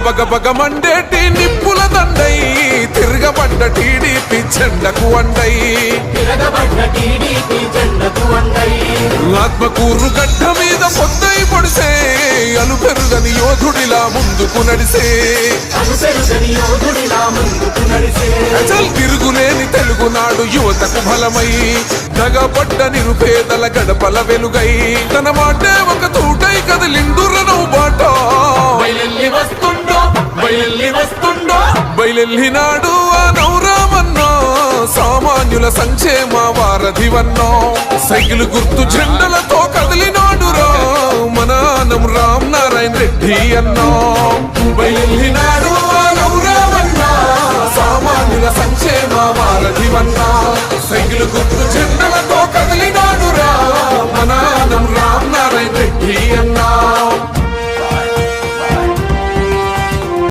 బగబగ మండేటి నిప్పుల దండై తిరగబడ్డ టీడీపీ జెండకు అండై ఆత్మకూరు గడ్డ మీద పొద్దై పొడిసే అలు పెరుగని యోధుడిలా ముందుకు నడిసే అచల్ తిరుగులేని తెలుగునాడు యువతకు బలమై దగబడ్డ నిరుపేదల గడపల వెలుగై తన మాటే ఒక తూటై కదిలిందురను బాట బయలెల్లినాడు ఆ నౌరామన్నో సామాన్యుల సంక్షేమ వారధివన్నో సైకిల్ గుర్తు జెండలతో కదిలినాడురా మన ఆనం రామ్ నారాయణ రెడ్డి అన్నో బయలెల్లినాడు ఆ నౌరామన్నో సామాన్యుల సంక్షేమ వారధివన్నో సైకిల్ గుర్తు జెండ